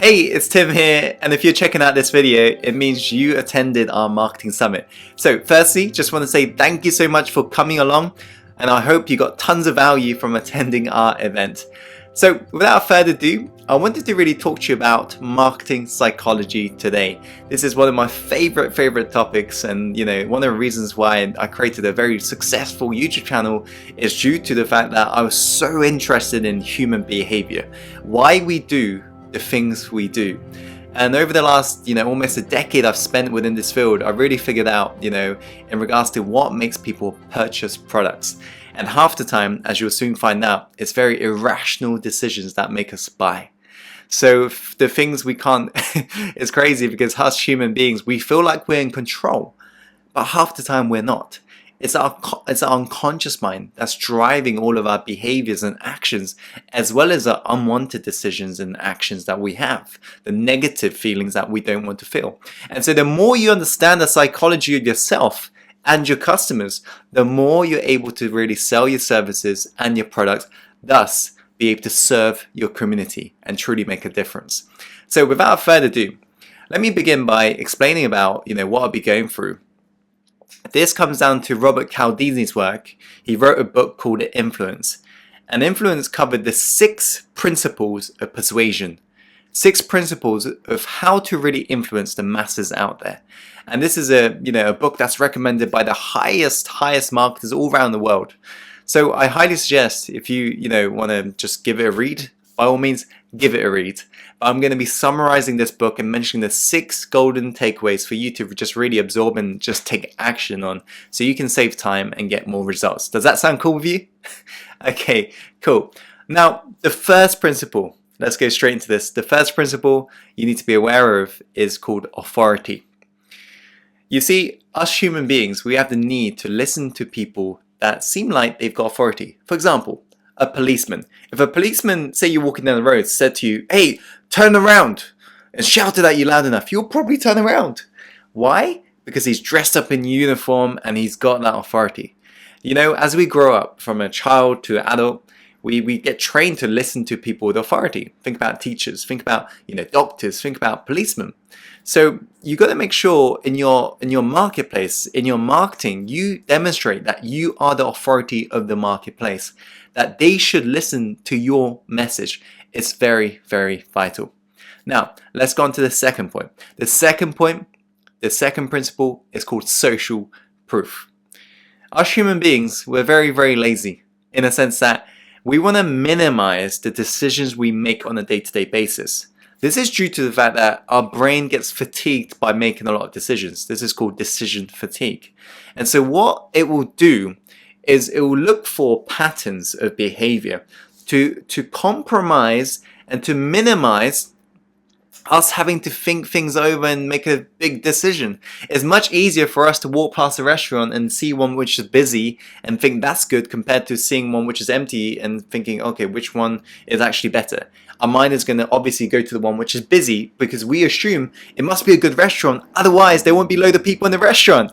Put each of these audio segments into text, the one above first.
Hey, it's Tim here, and if you're checking out this video, it means you attended our marketing summit. So firstly, just want to say thank you so much for coming along, and I hope you got tons of value from attending our event. So without further ado, I wanted to really talk to you about marketing psychology today. This is one of my favorite topics, and one of the reasons why I created a very successful YouTube channel is due to the fact that I was so interested in human behavior, why we do the things we do. And over the last, almost a decade I've spent within this field, I really figured out, in regards to what makes people purchase products. And half the time, as you'll soon find out, it's very irrational decisions that make us buy. So the things we can't, it's crazy because us human beings, we feel like we're in control, but half the time we're not. It's our unconscious mind that's driving all of our behaviors and actions, as well as our unwanted decisions and actions that we have, the negative feelings that we don't want to feel. And so the more you understand the psychology of yourself and your customers, the more you're able to really sell your services and your products, thus be able to serve your community and truly make a difference. So without further ado, let me begin by explaining about what I'll be going through. This comes down to Robert Cialdini's work. He wrote a book called Influence. And Influence covered the 6 principles of persuasion. 6 principles of how to really influence the masses out there. And this is a book that's recommended by the highest marketers all around the world. So I highly suggest if you want to just give it a read, by all means, give it a read. But I'm going to be summarizing this book and mentioning the 6 golden takeaways for you to just really absorb and just take action on so you can save time and get more results. Does that sound cool with you? Okay, cool. Now, the first principle, let's go straight into this. The first principle you need to be aware of is called authority. You see, us human beings, we have the need to listen to people that seem like they've got authority. For example, a policeman. If a policeman, say you're walking down the road, said to you, "Hey, turn around," and shouted at you loud enough, you'll probably turn around. Why? Because he's dressed up in uniform and he's got that authority. As we grow up from a child to adult, we get trained to listen to people with authority. Think about teachers, think about doctors, think about policemen. So you got to make sure in your marketplace, in your marketing, you demonstrate that you are the authority of the marketplace, that they should listen to your message. It's very vital. Now, let's go on to the second point. The second principle is called social proof. Us human beings, we're very lazy in a sense that we want to minimize the decisions we make on a day-to-day basis. This is due to the fact that our brain gets fatigued by making a lot of decisions. This is called decision fatigue. And so what it will do is it will look for patterns of behavior to compromise and to minimize us having to think things over and make a big decision. It's much easier for us to walk past a restaurant and see one which is busy and think that's good compared to seeing one which is empty and thinking, okay, which one is actually better? Our mind is going to obviously go to the one which is busy because we assume it must be a good restaurant, otherwise there won't be loads of people in the restaurant.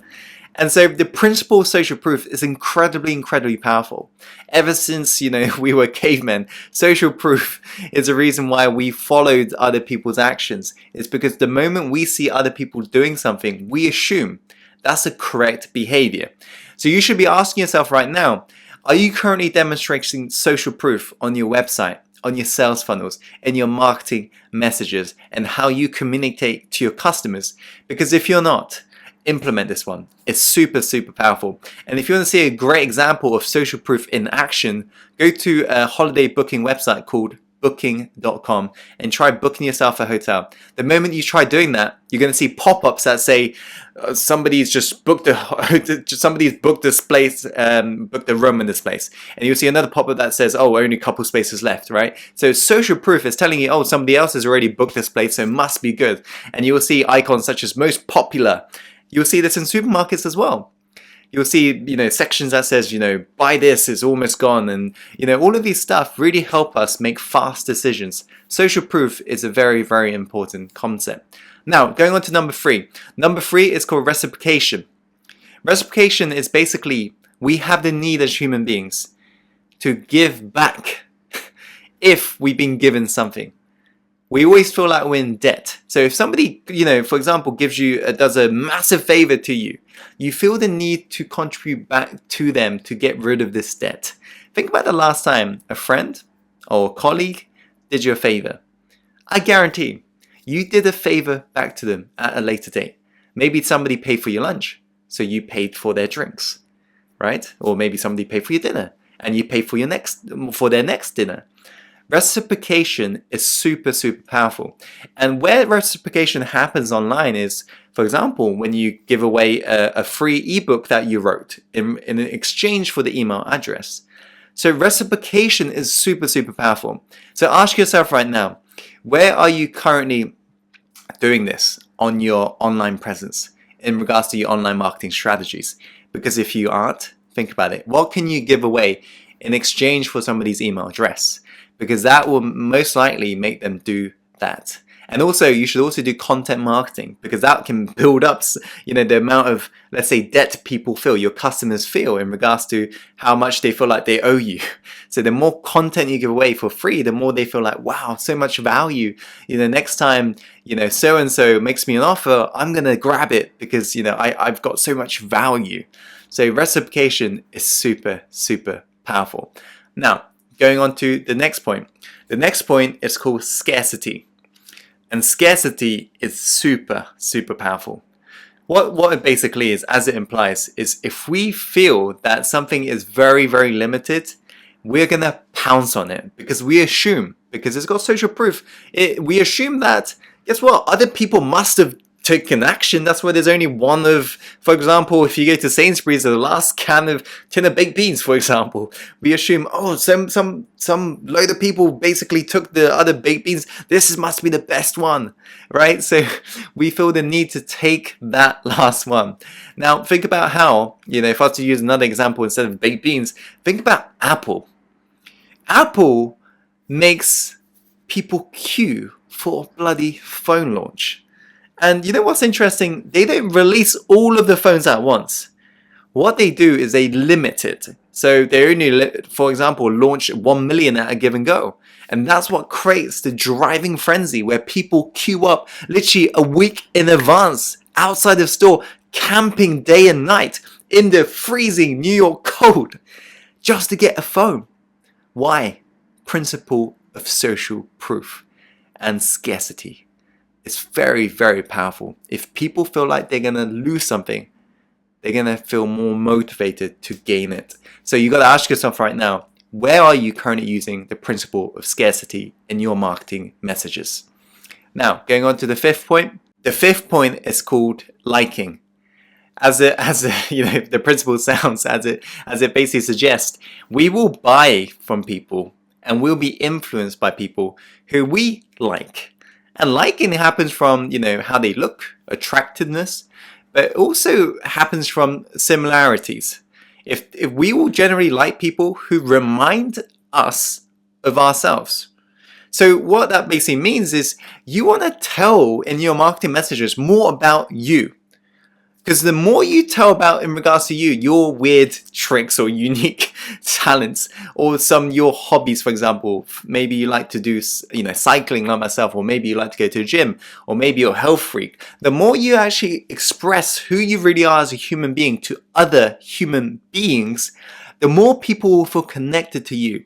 And so the principle of social proof is incredibly powerful. Ever since, we were cavemen, social proof is the reason why we followed other people's actions. It's because the moment we see other people doing something, we assume that's a correct behavior. So you should be asking yourself right now, are you currently demonstrating social proof on your website, on your sales funnels, in your marketing messages, and how you communicate to your customers? Because if you're not, implement this one. It's super powerful. And if you want to see a great example of social proof in action, go to a holiday booking website called booking.com and try booking yourself a hotel. The moment you try doing that, you're going to see pop-ups that say somebody's booked this place, booked a room in this place, and you'll see another pop-up that says, oh, only a couple spaces left, right? So social proof is telling you, oh, somebody else has already booked this place, so it must be good. And you will see icons such as most popular. You'll see this in supermarkets as well. You'll see, sections that says, buy this, it's almost gone. And, all of these stuff really help us make fast decisions. Social proof is a very important concept. Now, going on to number 3. Number 3 is called reciprocation. Reciprocation is basically, we have the need as human beings to give back if we've been given something. We always feel like we're in debt. So if somebody, for example, does a massive favor to you, you feel the need to contribute back to them to get rid of this debt. Think about the last time a friend or a colleague did you a favor. I guarantee you did a favor back to them at a later date. Maybe somebody paid for your lunch, so you paid for their drinks, right? Or maybe somebody paid for your dinner and you paid for their next dinner. Reciprocation is super, super powerful. And where reciprocation happens online is, for example, when you give away a free ebook that you wrote in exchange for the email address. So reciprocation is super, super powerful. So ask yourself right now, where are you currently doing this on your online presence in regards to your online marketing strategies? Because if you aren't, think about it. What can you give away in exchange for somebody's email address? Because that will most likely make them do that. And also, you should also do content marketing, because that can build up, the amount of, let's say, debt people feel, your customers feel in regards to how much they feel like they owe you. So the more content you give away for free, the more they feel like, wow, so much value. Next time, so-and-so makes me an offer, I'm going to grab it because, I've got so much value. So reciprocation is super, super powerful. Now, going on to the next point. The next point is called scarcity. And scarcity is super, super powerful. What it basically is, as it implies, is if we feel that something is very, very limited, we're going to pounce on it because because it's got social proof, we assume that, guess what, other people must have taken action. That's why there's only one of, for example, if you go to Sainsbury's, the last tin of baked beans, for example, we assume, oh, some load of people basically took the other baked beans. This must be the best one, right? So we feel the need to take that last one. Now think about how, if I was to use another example instead of baked beans, think about Apple. Apple makes people queue for a bloody phone launch. And you know what's interesting? They don't release all of the phones at once. What they do is they limit it. So they only, for example, launch 1 million at a given go. And that's what creates the driving frenzy where people queue up literally a week in advance outside the store, camping day and night in the freezing New York cold just to get a phone. Why? Principle of social proof and scarcity. It's very, very powerful. If people feel like they're going to lose something, they're going to feel more motivated to gain it. So you got to ask yourself right now, where are you currently using the principle of scarcity in your marketing messages? Now, going on to the fifth point. The fifth point is called liking. As the principle sounds, as it basically suggests, we will buy from people and we'll be influenced by people who we like. And liking happens from, how they look, attractiveness, but it also happens from similarities. If we will generally like people who remind us of ourselves. So what that basically means is you want to tell in your marketing messages more about you. Because the more you tell about in regards to you, your weird tricks or unique talents, or your hobbies, for example, maybe you like to do, cycling like myself, or maybe you like to go to the gym, or maybe you're a health freak. The more you actually express who you really are as a human being to other human beings, the more people will feel connected to you.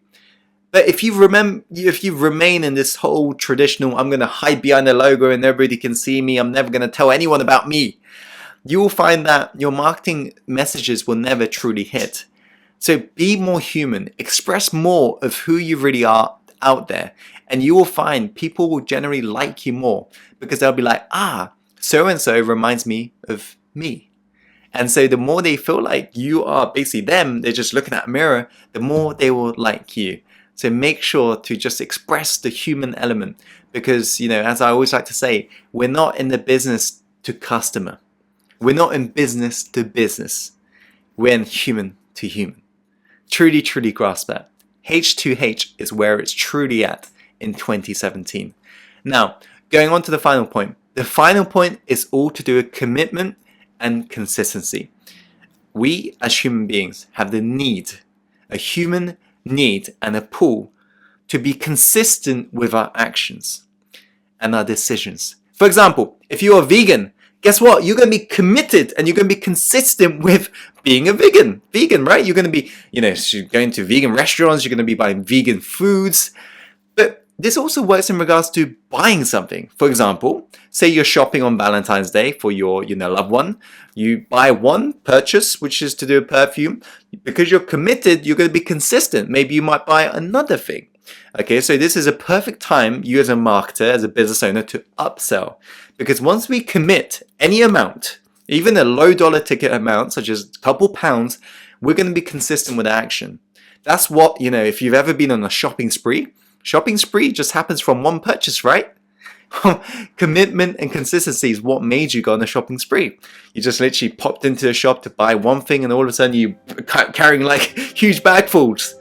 But if you remain in this whole traditional, I'm going to hide behind the logo and everybody can see me, I'm never going to tell anyone about me, you will find that your marketing messages will never truly hit. So be more human, express more of who you really are out there, and you will find people will generally like you more because they'll be like, so-and-so reminds me of me. And so the more they feel like you are basically them, they're just looking at a mirror, the more they will like you. So make sure to just express the human element because, as I always like to say, we're not in the business to customer. We're not in business to business. We're in human to human. Truly, truly grasp that. H2H is where it's truly at in 2017. Now, going on to the final point. The final point is all to do with commitment and consistency. We as human beings have the need, a human need and a pull to be consistent with our actions. and our decisions. For example, if you're a vegan, guess what? You're going to be committed and you're going to be consistent with being a vegan, right? You're going to be, going to vegan restaurants, you're going to be buying vegan foods. But this also works in regards to buying something. For example, say you're shopping on Valentine's Day for your, loved one. You buy one purchase, which is to do a perfume. Because you're committed, you're going to be consistent. Maybe you might buy another thing. Okay, so this is a perfect time, you as a marketer, as a business owner, to upsell. Because once we commit any amount, even a low dollar ticket amount, such as a couple pounds, we're going to be consistent with action. That's what, if you've ever been on a shopping spree just happens from one purchase, right? Commitment and consistency is what made you go on a shopping spree. You just literally popped into a shop to buy one thing and all of a sudden you carrying like huge bagfuls.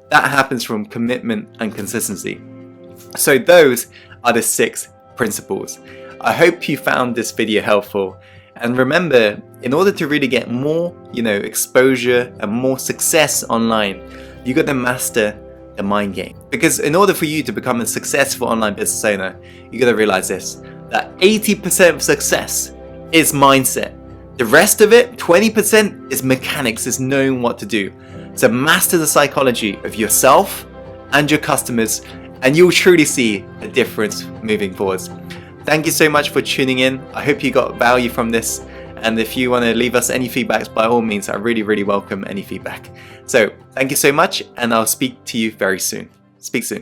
That happens from commitment and consistency. So those are the 6 principles. I hope you found this video helpful. And remember, in order to really get more, exposure and more success online, you got to master the mind game. Because in order for you to become a successful online business owner, you got to realize this, that 80% of success is mindset. The rest of it, 20%, is mechanics, is knowing what to do. So master the psychology of yourself and your customers, and you'll truly see a difference moving forwards. Thank you so much for tuning in. I hope you got value from this. And if you want to leave us any feedbacks, by all means, I really, really welcome any feedback. So thank you so much, and I'll speak to you very soon. Speak soon.